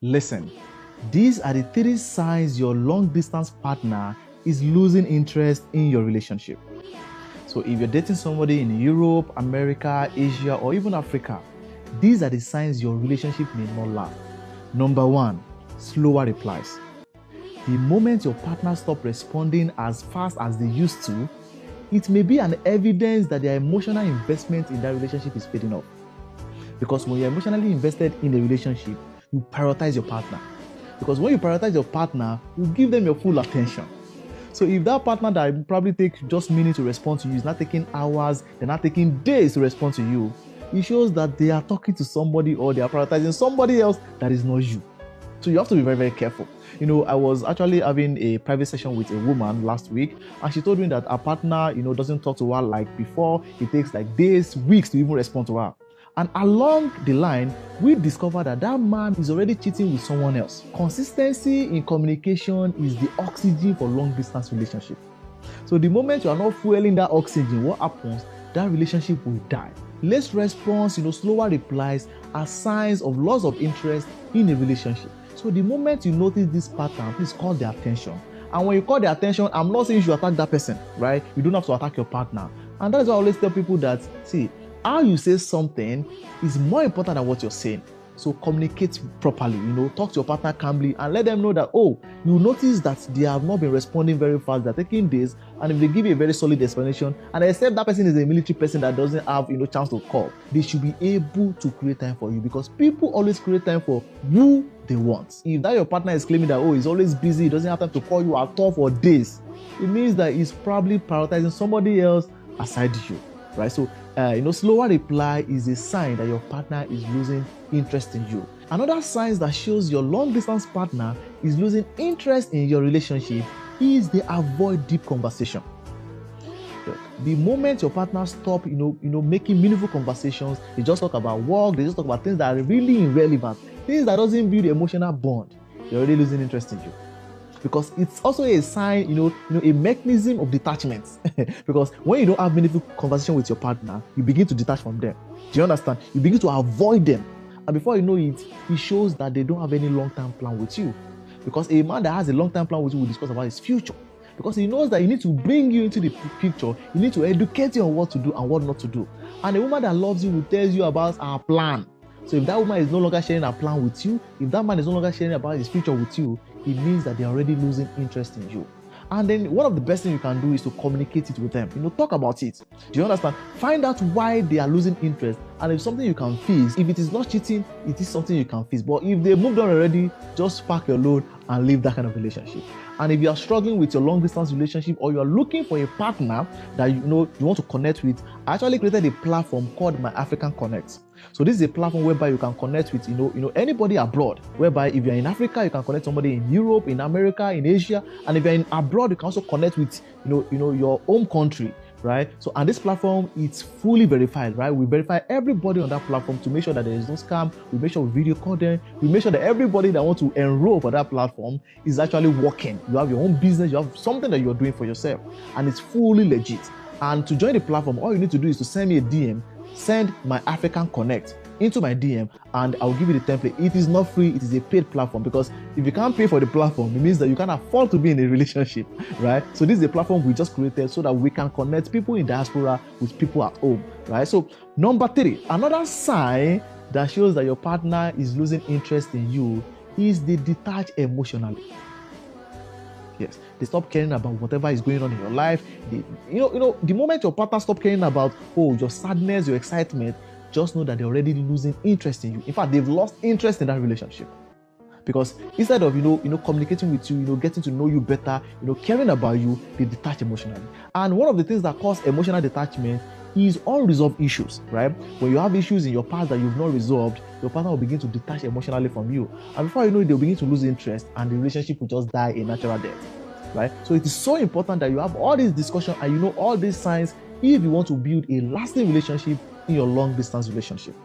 Listen, these are the three signs your long distance partner is losing interest in your relationship. So if you're dating somebody in Europe, America, Asia, or even Africa, these are the signs your relationship may not last. Number one, slower replies. The moment your partner stops responding as fast as they used to, it may be an evidence that their emotional investment in that relationship is fading off. Because when you're emotionally invested in a relationship, you prioritize your partner. Because when you prioritize your partner, you give them your full attention. So if that partner that probably takes just minutes to respond to you is not taking hours, they're not taking days to respond to you, it shows that they are talking to somebody or they are prioritizing somebody else that is not you. So you have to be very, very careful. I was actually having a private session with a woman last week, and she told me that her partner, doesn't talk to her like before. It takes like days, weeks to even respond to her. And along the line, we discovered that that man is already cheating with someone else. Consistency in communication is the oxygen for long distance relationship. So the moment you are not fueling that oxygen, what happens? That relationship will die. Less response, slower replies are signs of loss of interest in a relationship. So the moment you notice this pattern, please call their attention. And when you call their attention, I'm not saying you should attack that person, right? You don't have to attack your partner. And that's why I always tell people that, see, how you say something is more important than what you're saying. So communicate properly, talk to your partner calmly and let them know that, you notice that they have not been responding very fast, they're taking days, and if they give you a very solid explanation, and except that person is a military person that doesn't have, chance to call, they should be able to create time for you, because people always create time for who they want. If that your partner is claiming that, he's always busy, he doesn't have time to call you at all for days, it means that he's probably prioritizing somebody else aside you, right? So slower reply is a sign that your partner is losing interest in you. Another sign that shows your long distance partner is losing interest in your relationship is they avoid deep conversation. The moment your partner stop, making meaningful conversations, they just talk about work, they just talk about things that are really irrelevant, things that doesn't build emotional bond, they're already losing interest in you. Because it's also a sign, a mechanism of detachment. Because when you don't have meaningful conversation with your partner, you begin to detach from them. Do you understand? You begin to avoid them. And before you know it, it shows that they don't have any long-term plan with you. Because a man that has a long-term plan with you will discuss about his future. Because he knows that he needs to bring you into the picture. He needs to educate you on what to do and what not to do. And a woman that loves you will tell you about her plan. So if that woman is no longer sharing her plan with you, if that man is no longer sharing about his future with you, it means that they're already losing interest in you. And then one of the best things you can do is to communicate it with them. Talk about it. Do you understand? Find out why they are losing interest. And if something you can fix, if it is not cheating, it is something you can fix. But if they moved on already, just pack your load and leave that kind of relationship. And if you are struggling with your long distance relationship, or you are looking for a partner that you want to connect with, I actually created a platform called My African Connect. So this is a platform whereby you can connect with anybody abroad. Whereby if you're in Africa, you can connect somebody in Europe, in America, in Asia, and if you're in abroad, you can also connect with your home country. Right? So, and this platform, it's fully verified, right? We verify everybody on that platform to make sure that there is no scam. We make sure we video call them. We make sure that everybody that wants to enroll for that platform is actually working. You have your own business. You have something that you're doing for yourself, and it's fully legit. And to join the platform, all you need to do is to send me a DM, send My African Connect into my DM, and I'll give you the template. It is not free, it is a paid platform, because if you can't pay for the platform, it means that you can't afford to be in a relationship, right? So this is a platform we just created so that we can connect people in diaspora with people at home, right? So number 3, another sign that shows that your partner is losing interest in you is they detach emotionally. Yes, they stop caring about whatever is going on in your life. The moment your partner stop caring about your sadness, your excitement, just know that they're already losing interest in you. In fact, they've lost interest in that relationship. Because instead of communicating with you, getting to know you better, caring about you, they detach emotionally. And one of the things that cause emotional detachment is unresolved issues, right? When you have issues in your past that you've not resolved, your partner will begin to detach emotionally from you. And before you know it, they'll begin to lose interest and the relationship will just die a natural death, right? So it is so important that you have all these discussions and all these signs if you want to build a lasting relationship in your long distance relationship.